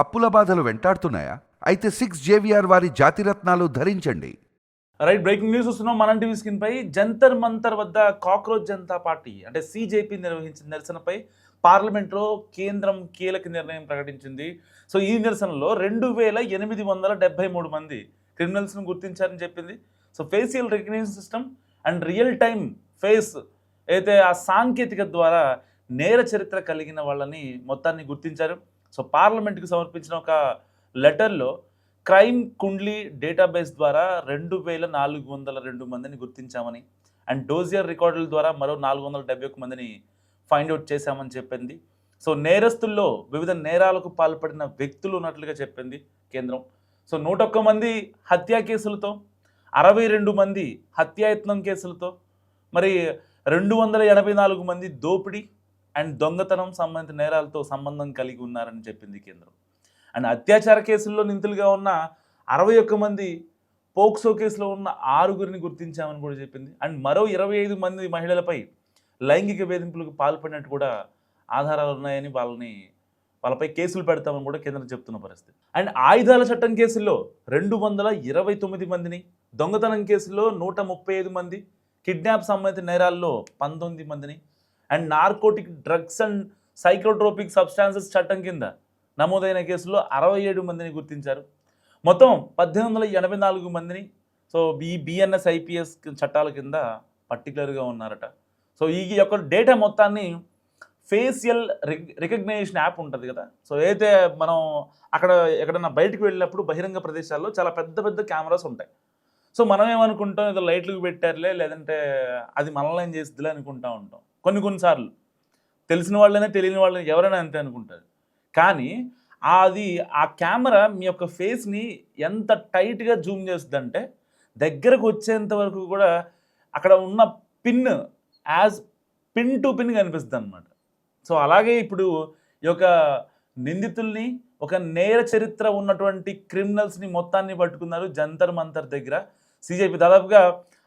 అప్పుల బాధలు వెంటాడుతున్నాయా? అయితే 6 JVR వారి జాతిరత్నాలు ధరించండి. రైట్, బ్రేకింగ్ న్యూస్ వస్తున్నాం మనం టీవీ స్క్రీన్ పై. జంతర్ మంతర్ వద్ద కాక్రోచ్ జనతా పార్టీ అంటే సిజేపీ నిర్వహించిన నిరసనపై పార్లమెంట్లో కేంద్రం కీలక నిర్ణయం ప్రకటించింది. సో ఈ నిరసనలో 2873 మంది క్రిమినల్స్ను గుర్తించారని చెప్పింది. So facial recognition system and real time face అయితే ఆ సాంకేతికత ద్వారా నేర చరిత్ర కలిగిన వాళ్ళని మొత్తాన్ని గుర్తించారు. సో పార్లమెంట్కి సమర్పించిన ఒక లెటర్లో క్రైమ్ కుండ్లీ డేటాబేస్ ద్వారా 2402 మందిని గుర్తించామని అండ్ డోజియర్ రికార్డుల ద్వారా మరో 471 మందిని ఫైండ్ అవుట్ చేశామని చెప్పింది. సో నేరస్తుల్లో వివిధ నేరాలకు పాల్పడిన వ్యక్తులు ఉన్నట్లుగా చెప్పింది కేంద్రం. సో 101 మంది హత్యా కేసులతో, 62 మంది హత్యాయత్నం కేసులతో, మరి 284 మంది దోపిడీ అండ్ దొంగతనం సంబంధిత నేరాలతో సంబంధం కలిగి ఉన్నారని చెప్పింది కేంద్రం. అండ్ అత్యాచార కేసుల్లో నిందితులుగా ఉన్న 61 మంది, పోక్సో కేసులో ఉన్న 6గురిని గుర్తించామని కూడా చెప్పింది. అండ్ మరో 25 మంది మహిళలపై లైంగిక వేధింపులకు పాల్పడినట్టు కూడా ఆధారాలు ఉన్నాయని వాళ్ళపై కేసులు పెడతామని కూడా కేంద్రం చెప్తున్న పరిస్థితి. అండ్ ఆయుధాల చట్టం కేసుల్లో 229 మందిని, దొంగతనం కేసుల్లో 135 మంది, కిడ్నాప్ సంబంధిత నేరాల్లో 19 మందిని and narcotic drugs and psychotropic substances చట్టం కింద నమోదైన కేసుల్లో 67 మందిని గుర్తించారు. మొత్తం 1884 మందిని సో ఈ బిఎన్ఎస్ ఐపీఎస్ చట్టాల కింద పర్టికులర్గా ఉన్నారట. సో ఈ యొక్క డేటా మొత్తాన్ని ఫేషియల్ రికగ్నిషన్ యాప్ ఉంటుంది కదా, సో అయితే మనం అక్కడ ఎక్కడన్నా బయటకు వెళ్ళినప్పుడు బహిరంగ ప్రదేశాల్లో చాలా పెద్ద పెద్ద కెమెరాస్ ఉంటాయి. సో మనం ఏమనుకుంటాం, ఏదో లైట్లకు పెట్టారులే, లేదంటే అది మనల్ని ఏం చేస్తుందిలే అనుకుంటూ ఉంటాం. కొన్నిసార్లు తెలిసిన వాళ్ళనే తెలియని వాళ్ళని ఎవరైనా అంతే అనుకుంటారు. కానీ ఆ కెమెరా మీ యొక్క ఫేస్ని ఎంత టైట్గా జూమ్ చేస్తుందంటే దగ్గరకు వచ్చేంత వరకు కూడా అక్కడ ఉన్న పిన్ పిన్ టు పిన్ కనిపిస్తుంది అనమాట. సో అలాగే ఇప్పుడు ఈ యొక్క నిందితుల్ని, ఒక నేర చరిత్ర ఉన్నటువంటి క్రిమినల్స్ని మొత్తాన్ని పట్టుకున్నారు జంతర్ మంతర్ దగ్గర సిజేపీ. దాదాపుగా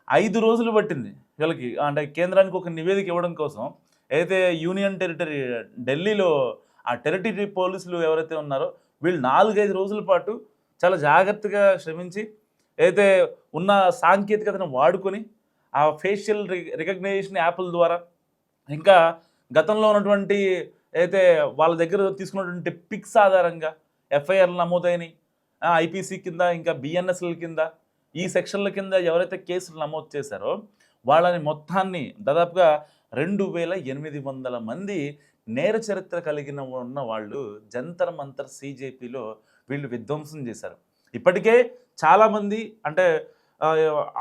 5 రోజులు పట్టింది వీళ్ళకి, అంటే కేంద్రానికి ఒక నివేదిక ఇవ్వడం కోసం. అయితే యూనియన్ టెరిటరీ ఢిల్లీలో ఆ టెరిటరీ పోలీసులు ఎవరైతే ఉన్నారో వీళ్ళు 4-5 రోజుల పాటు చాలా జాగ్రత్తగా శ్రమించి అయితే ఉన్న సాంకేతికతను వాడుకొని ఆ ఫేషియల్ రికగ్నిషన్ యాప్ల ద్వారా, ఇంకా గతంలో ఉన్నటువంటి అయితే వాళ్ళ దగ్గర తీసుకున్నటువంటి పిక్స్ ఆధారంగా ఎఫ్ఐఆర్లు నమోదైనవి, ఐపీసీ కింద, ఇంకా బిఎన్ఎస్ఎల్ కింద, ఈ సెక్షన్ల కింద ఎవరైతే కేసులు నమోదు చేశారో వాళ్ళని మొత్తాన్ని దాదాపుగా 2800 మంది నేర చరిత్ర కలిగిన ఉన్న వాళ్ళు జంతర్ మంతర్ సిజేపీలో వీళ్ళు విధ్వంసం చేశారు. ఇప్పటికే చాలామంది అంటే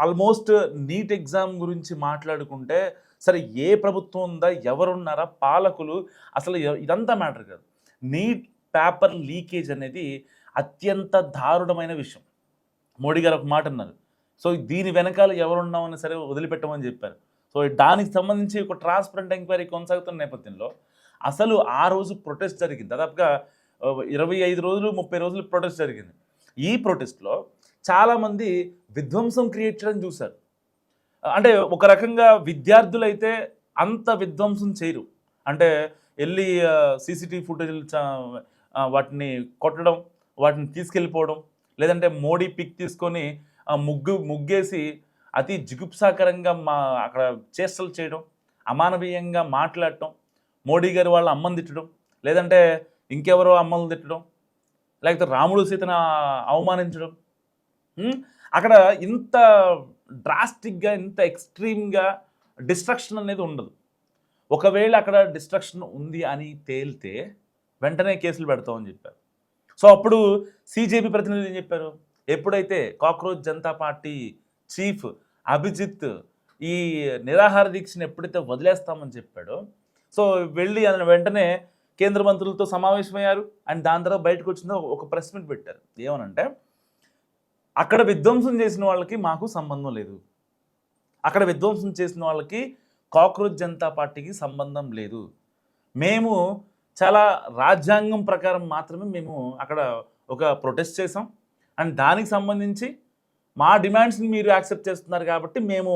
ఆల్మోస్ట్ నీట్ ఎగ్జామ్ గురించి మాట్లాడుకుంటే సరే ఏ ప్రభుత్వం ఉందా, ఎవరున్నారా, పాలకులు, అసలు ఇదంతా మ్యాటర్ కాదు. నీట్ పేపర్ లీకేజ్ అనేది అత్యంత దారుణమైన విషయం. మోడీ గారు ఒక మాట అన్నారు, సో దీని వెనకాల ఎవరున్నామని సరే వదిలిపెట్టమని చెప్పారు. సో దానికి సంబంధించి ఒక ట్రాన్స్పరెంట్ ఎంక్వైరీ కొనసాగుతున్న నేపథ్యంలో అసలు ఆ రోజు ప్రొటెస్ట్ జరిగింది. దాదాపుగా 25 రోజులు 30 రోజులు ప్రొటెస్ట్ జరిగింది. ఈ ప్రొటెస్ట్లో చాలామంది విధ్వంసం క్రియేట్ చేయడం చూశారు. అంటే ఒక రకంగా విద్యార్థులు అయితే అంత విధ్వంసం చేయరు, అంటే వెళ్ళి సీసీటీవీ ఫుటేజ్ వాటిని కొట్టడం, వాటిని తీసుకెళ్ళిపోవడం, లేదంటే మోడీ పిక్ తీసుకొని ముగ్గేసి అతి జిగుప్సాకరంగా అక్కడ చేష్టలు చేయడం, అమానవీయంగా మాట్లాడటం, మోడీ గారు వాళ్ళ అమ్మని తిట్టడం, లేదంటే ఇంకెవరో అమ్మలు తిట్టడం, లేకపోతే రాముడు సీతను అవమానించడం. అక్కడ ఇంత డ్రాస్టిక్గా, ఇంత ఎక్స్ట్రీమ్గా డిస్ట్రక్షన్ అనేది ఉండదు. ఒకవేళ అక్కడ డిస్ట్రక్షన్ ఉంది అని తేలితే వెంటనే కేసులు పెడతామని చెప్పారు. సో అప్పుడు సిజేపీ ప్రతినిధులు ఏం చెప్పారు, ఎప్పుడైతే cockroach Janata party chief Abhijit ఈ నిరాహార దీక్షను ఎప్పుడైతే వదిలేస్తామని చెప్పాడో, సో వెళ్ళి వెంటనే కేంద్ర మంత్రులతో సమావేశమయ్యారు. అండ్ దాని తర్వాత బయటకు వచ్చిందో ఒక ప్రెస్ మీట్ పెట్టారు. ఏమనంటే, అక్కడ విధ్వంసం చేసిన వాళ్ళకి మాకు సంబంధం లేదు, అక్కడ విధ్వంసం చేసిన వాళ్ళకి కాక్రోచ్ జనతా పార్టీకి సంబంధం లేదు, మేము చాలా రాజ్యాంగం ప్రకారం మాత్రమే మేము అక్కడ ఒక ప్రొటెస్ట్ చేసాం, అండ్ దానికి సంబంధించి మా డిమాండ్స్ని మీరు యాక్సెప్ట్ చేస్తున్నారు కాబట్టి మేము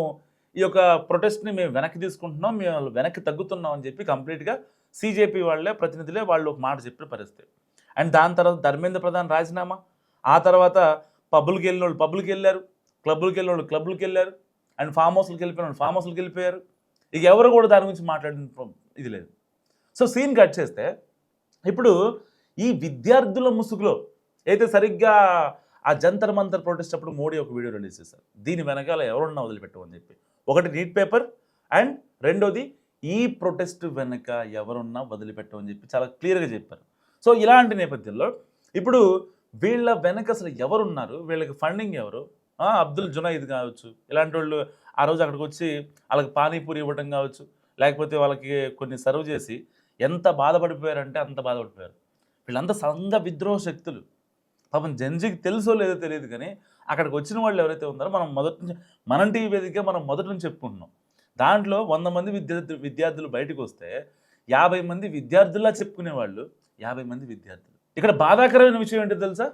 ఈ యొక్క ప్రొటెస్ట్ని మేము వెనక్కి తీసుకుంటున్నాం, మేము వెనక్కి తగ్గుతున్నాం అని చెప్పి కంప్లీట్గా సిజేపీ వాళ్ళే ప్రతినిధులే వాళ్ళు ఒక మాట చెప్పిన పరిస్థితి. అండ్ దాని తర్వాత ధర్మేంద్ర ప్రధాన్ రాజీనామా, ఆ తర్వాత పబ్బులకి వెళ్ళిన వాళ్ళు పబ్బులకి వెళ్ళారు, క్లబ్బులకి వెళ్ళిన వాళ్ళు క్లబ్బులకి వెళ్ళారు, అండ్ ఫామ్ హౌస్లకి వెళ్ళిపోయిన వాళ్ళు ఫామ్ హౌస్లకి వెళ్ళిపోయారు. ఇక ఎవరు కూడా దాని గురించి మాట్లాడిన ఇది లేదు. సో సీన్ కట్ చేస్తే ఇప్పుడు ఈ విద్యార్థుల ముసుగులో అయితే సరిగ్గా ఆ జంతర్ మంతర్ ప్రొటెస్ట్ అప్పుడు మోడీ ఒక వీడియో రిలీజ్ చేశారు, దీని వెనకాల ఎవరున్నా వదిలిపెట్టమని చెప్పి. ఒకటి నీట్ పేపర్ అండ్ రెండోది ఈ ప్రొటెస్ట్ వెనక ఎవరున్నా వదిలిపెట్టమని చెప్పి చాలా క్లియర్గా చెప్పారు. సో ఇలాంటి నేపథ్యంలో ఇప్పుడు వీళ్ళ వెనక అసలు ఎవరున్నారు, వీళ్ళకి ఫండింగ్ ఎవరు, అబ్దుల్ జునైద్ కావచ్చు, ఇలాంటి వాళ్ళు ఆ రోజు అక్కడికి వచ్చి వాళ్ళకి పానీపూరి ఇవ్వటం కావచ్చు, లేకపోతే వాళ్ళకి కొన్ని సర్వ్ చేసి ఎంత బాధపడిపోయారంటే అంత బాధపడిపోయారు. వీళ్ళంతా సంఘ విద్రోహ శక్తులు. పాపం జంజీకి తెలుసో లేదో తెలియదు, కానీ అక్కడికి వచ్చిన వాళ్ళు ఎవరైతే ఉన్నారో మనం మొదటి నుంచి మనం టీవీ వేదికగా మనం మొదటి నుంచి చెప్పుకుంటున్నాం. దాంట్లో 100 మంది విద్యార్థులు బయటకు వస్తే 50 మంది విద్యార్థుల్లా చెప్పుకునేవాళ్ళు 50 మంది విద్యార్థులు. ఇక్కడ బాధాకరమైన విషయం ఏంటో తెలుసా,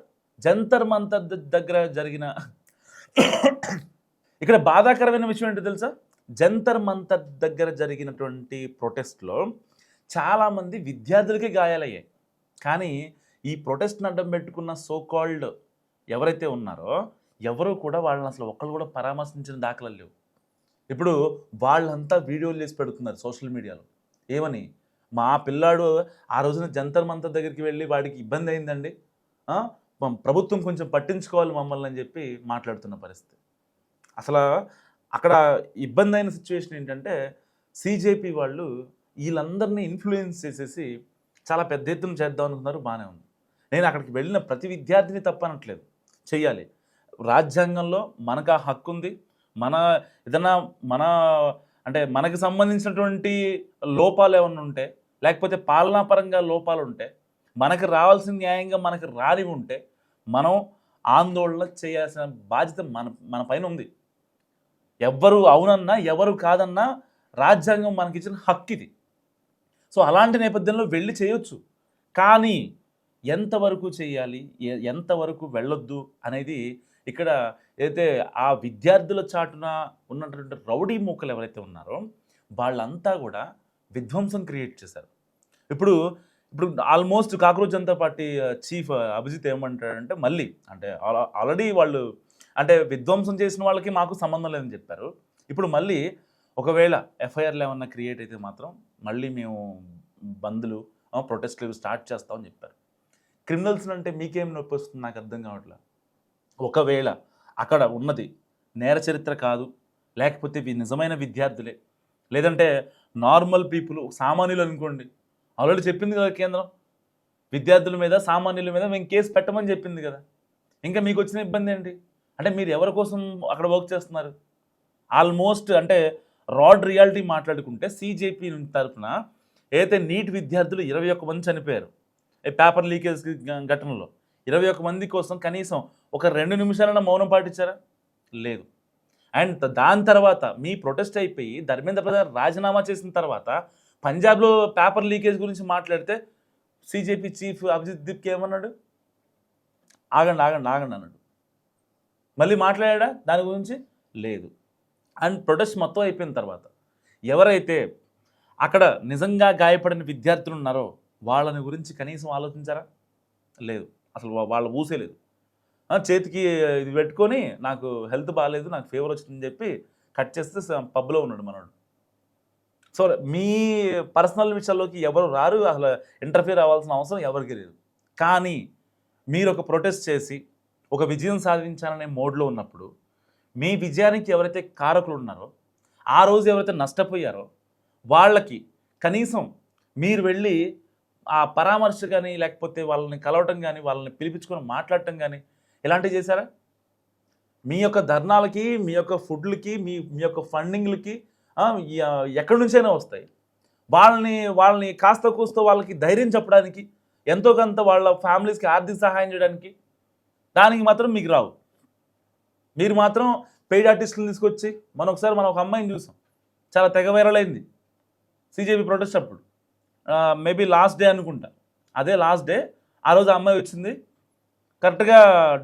జంతర్ మంతర్ దగ్గర జరిగిన ఇక్కడ బాధాకరమైన విషయం ఏంటో తెలుసా, జంతర్ మంతర్ దగ్గర జరిగినటువంటి ప్రొటెస్ట్లో చాలామంది విద్యార్థులకి గాయాలయ్యాయి. కానీ ఈ ప్రొటెస్ట్ని అడ్డం పెట్టుకున్న సో కాల్డ్ ఎవరైతే ఉన్నారో ఎవరు కూడా వాళ్ళని అసలు ఒక్కళ్ళు కూడా పరామర్శించిన దాఖలాలు లేవు. ఇప్పుడు వాళ్ళంతా వీడియోలు చేసి పెడుతున్నారు సోషల్ మీడియాలో. ఏమని, మా పిల్లాడు ఆ రోజున జంతర్ మంతర్ దగ్గరికి వెళ్ళి వాడికి ఇబ్బంది అయిందండి, ప్రభుత్వం కొంచెం పట్టించుకోవాలి మమ్మల్ని అని చెప్పి మాట్లాడుతున్న పరిస్థితి. అసలు అక్కడ ఇబ్బంది అయిన సిచ్యువేషన్ ఏంటంటే సీజేపీ వాళ్ళు వీళ్ళందరినీ ఇన్ఫ్లుయెన్స్ చేసేసి చాలా పెద్ద ఎత్తున చేద్దాం అనుకున్నారు, బాగానే ఉంది. నేను అక్కడికి వెళ్ళిన ప్రతి విద్యార్థిని తప్పనట్లేదు, చెయ్యాలి. రాజ్యాంగంలో మనకు ఆ హక్కు ఉంది. మన ఏదన్నా అంటే మనకు సంబంధించినటువంటి లోపాలు ఏమన్నా ఉంటే, లేకపోతే పాలనాపరంగా లోపాలు ఉంటే, మనకు రావాల్సిన న్యాయంగా మనకు రాని ఉంటే మనం ఆందోళన చేయాల్సిన బాధ్యత మన పైన ఉంది. ఎవరు అవునన్నా ఎవరు కాదన్నా రాజ్యాంగం మనకిచ్చిన హక్కు ఇది. సో అలాంటి నేపథ్యంలో వెళ్ళి చేయొచ్చు, కానీ ఎంతవరకు చేయాలి, ఎంతవరకు వెళ్ళొద్దు అనేది ఇక్కడ ఏదైతే ఆ విద్యార్థుల చాటున ఉన్నటువంటి రౌడీ మూకలు ఎవరైతే ఉన్నారో వాళ్ళంతా కూడా విధ్వంసం క్రియేట్ చేశారు. ఇప్పుడు almost cockroach Janata party chief Abhijit ఏమంటాడంటే, మళ్ళీ అంటే ఆల్రెడీ వాళ్ళు అంటే విధ్వంసం చేసిన వాళ్ళకి మాకు సంబంధం లేదని చెప్పారు. ఇప్పుడు మళ్ళీ ఒకవేళ ఎఫ్ఐఆర్లు ఏమన్నా క్రియేట్ అయితే మాత్రం మళ్ళీ మేము బంద్లు ప్రొటెస్ట్లు స్టార్ట్ చేస్తామని చెప్పారు. క్రిమినల్స్ అంటే మీకేం నొప్పి వస్తుంది నాకు అర్థం కావట్లేదు. ఒకవేళ అక్కడ ఉన్నది నేర చరిత్ర కాదు, లేకపోతే నిజమైన విద్యార్థులే, లేదంటే నార్మల్ పీపుల్ సామాన్యులు అనుకోండి, ఆల్రెడీ చెప్పింది కదా కేంద్రం, విద్యార్థుల మీద సామాన్యుల మీద మేము కేసు పెట్టమని చెప్పింది కదా. ఇంకా మీకు వచ్చిన ఇబ్బంది ఏంటి? అంటే మీరు ఎవరి కోసం అక్కడ వర్క్ చేస్తున్నారు? ఆల్మోస్ట్ అంటే రాడ్ రియాలిటీ మాట్లాడుకుంటే సీజేపీ తరఫున ఏదైతే నీట్ విద్యార్థులు 21 మంది చనిపోయారు పేపర్ లీకేజ్ ఘటనలో, 21 మంది కోసం కనీసం ఒక 2 నిమిషాలైనా మౌనం పాటించారా? లేదు. అండ్ దాని తర్వాత మీ ప్రొటెస్ట్ అయిపోయి ధర్మేంద్ర ప్రధాన్ రాజీనామా చేసిన తర్వాత పంజాబ్లో పేపర్ లీకేజ్ గురించి మాట్లాడితే సీజేపీ చీఫ్ అభిజిత్ దీప్కి ఏమన్నాడు? ఆగండి అన్నాడు. మళ్ళీ మాట్లాడా దాని గురించి? లేదు. అండ్ ప్రొటెస్ట్ మొత్తం అయిపోయిన తర్వాత ఎవరైతే అక్కడ నిజంగా గాయపడిన విద్యార్థులు ఉన్నారో వాళ్ళని గురించి కనీసం ఆలోచించారా? లేదు. అసలు వాళ్ళ ఊసేలేదు. చేతికి ఇది పెట్టుకొని నాకు హెల్త్ బాగాలేదు, నాకు ఫీవర్ వచ్చిందని చెప్పి కట్ చేస్తే పబ్లో ఉన్నాడు మనోడు. సో మీ పర్సనల్ విషయాల్లోకి ఎవరు రారు, అసలు ఇంటర్ఫియర్ అవ్వాల్సిన అవసరం ఎవరికి లేదు. కానీ మీరు ఒక ప్రొటెస్ట్ చేసి ఒక విజయం సాధించాలనే మోడ్లో ఉన్నప్పుడు మీ విజయానికి ఎవరైతే కారకులు ఉన్నారో, ఆ రోజు ఎవరైతే నష్టపోయారో వాళ్ళకి కనీసం మీరు వెళ్ళి ఆ పరామర్శ కానీ, లేకపోతే వాళ్ళని కలవటం కానీ, వాళ్ళని పిలిపించుకొని మాట్లాడటం కానీ ఇలాంటివి చేశారా? మీ యొక్క ధర్నాలకి, మీ యొక్క ఫుడ్లకి, మీ యొక్క ఫండింగ్లకి ఎక్కడి నుంచైనా వస్తాయి. వాళ్ళని కాస్త కూస్త వాళ్ళకి ధైర్యం చెప్పడానికి, ఎంతో కొంత వాళ్ళ ఫ్యామిలీస్కి ఆర్థిక సహాయం చేయడానికి, దానికి మాత్రం మీకు రావు. మీరు మాత్రం పెయిడ్ ఆర్టిస్టులు తీసుకొచ్చి మనం ఒక అమ్మాయిని చూసాం, చాలా తెగ వైరల్ అయింది సీజేపీ ప్రొటెస్ట్ అప్పుడు. మేబీ లాస్ట్ డే అనుకుంటా, అదే లాస్ట్ డే. ఆ రోజు ఆ అమ్మాయి వచ్చింది, కరెక్ట్గా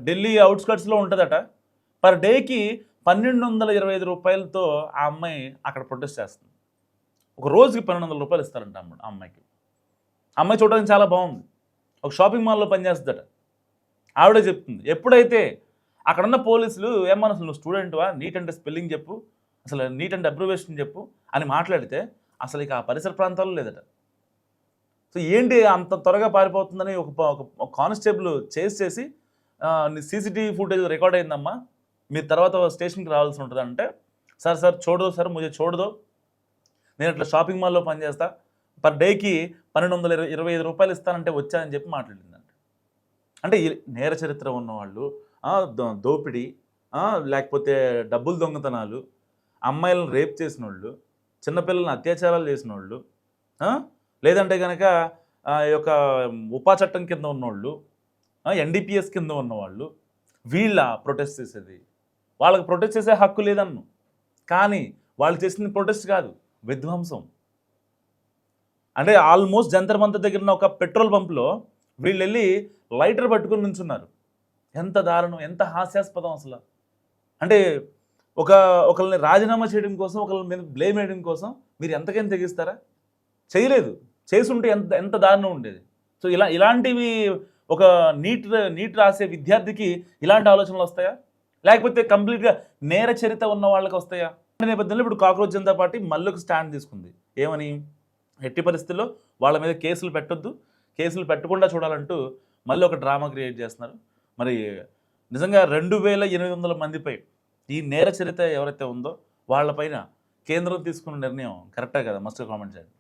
ఢిల్లీ అవుట్స్కట్స్లో ఉంటుందట. పర్ డేకి 1225 రూపాయలతో ఆ అమ్మాయి అక్కడ ప్రొటెస్ట్ చేస్తుంది. ఒక రోజుకి 1200 రూపాయలు ఇస్తారంట ఆ అమ్మాయికి. అమ్మాయి చూడడానికి చాలా బాగుంది. ఒక షాపింగ్ మాల్లో పనిచేస్తుందట. ఆవిడే చెప్తుంది. ఎప్పుడైతే అక్కడున్న పోలీసులు ఏమన్నా అసలు నువ్వు స్టూడెంట్‌వా? నీట్ అంటే స్పెల్లింగ్ చెప్పు. అసలు నీట్ అంటే అబ్రివేషన్ చెప్పు అని మాట్లాడితే అసలు ఇక ఆ పరిసర ప్రాంతాల్లో లేదట. సో ఏంటి అంత త్వరగా పారిపోతుందని ఒక కానిస్టేబుల్ చేసి నీ సీసీటీవీ ఫుటేజ్ రికార్డ్ అయిందమ్మా. మీరు తర్వాత స్టేషన్‌కి రావాల్సి ఉంటదంటే, సార్ छोड़ दो सर मुझे छोड़ दो. నేను ఇట్లా షాపింగ్ మాల్‌లో పనిచేస్తా. పర్ డేకి 1225 రూపాయలు ఇస్తానంటే వచ్చా అని చెప్పి మాట్లాడిందంట. అంటే ఈ నేర చరిత్ర ఉన్నవాళ్ళు, దోపిడీ, లేకపోతే డబ్బులు దొంగతనాలు, అమ్మాయిలను రేప్ చేసినోళ్ళు, చిన్నపిల్లలను అత్యాచారాలు చేసినోళ్ళు, లేదంటే గనక ఈ యొక్క ఉపా చట్టం కింద ఉన్నోళ్ళు, ఎన్‌డీపీఎస్ కింద ఉన్నవాళ్ళు, వీళ్ళ ప్రొటెస్ట్ చేసేది. వాళ్ళకి ప్రొటెస్ట్ చేసే హక్కు లేదన్ను. కానీ వాళ్ళు చేసింది ప్రొటెస్ట్ కాదు, విధ్వంసం. అంటే ఆల్మోస్ట్ జంతర్ మంతర్ దగ్గర ఉన్న ఒక పెట్రోల్ పంప్‌లో వీళ్ళెళ్ళి లైటర్ పట్టుకొని నుంచున్నారు. ఎంత దారుణం, ఎంత హాస్యాస్పదం అసలు. అంటే ఒకళ్ళని రాజీనామా చేయడం కోసం, ఒకళ్ళ మీద బ్లేమ్ వేయడం కోసం మీరు ఎంతకైనా తెగిస్తారా? చేయలేదు. చేసుంటే ఎంత దారుణం ఉండేది. సో ఇలాంటివి ఒక నీట్ రాసే విద్యార్థికి ఇలాంటి ఆలోచనలు వస్తాయా? లేకపోతే కంప్లీట్‌గా నేర చరిత్ర ఉన్న వాళ్ళకి వస్తాయా? నేపథ్యంలో ఇప్పుడు కాక్రోచ్ జనతా పార్టీ మళ్ళీ ఒక స్టాండ్ తీసుకుంది. ఏమని? ఎట్టి పరిస్థితుల్లో వాళ్ళ మీద కేసులు పెట్టొద్దు, కేసులు పెట్టకుండా చూడాలంటూ మళ్ళీ ఒక డ్రామా క్రియేట్ చేస్తున్నారు. మరి నిజంగా 2800 మందిపై ఈ నేర చరిత్ర ఎవరైతే ఉందో వాళ్ళపైన కేంద్రం తీసుకున్న నిర్ణయం కరెక్టే కదా? మస్ట్ కామెంట్ చేయండి.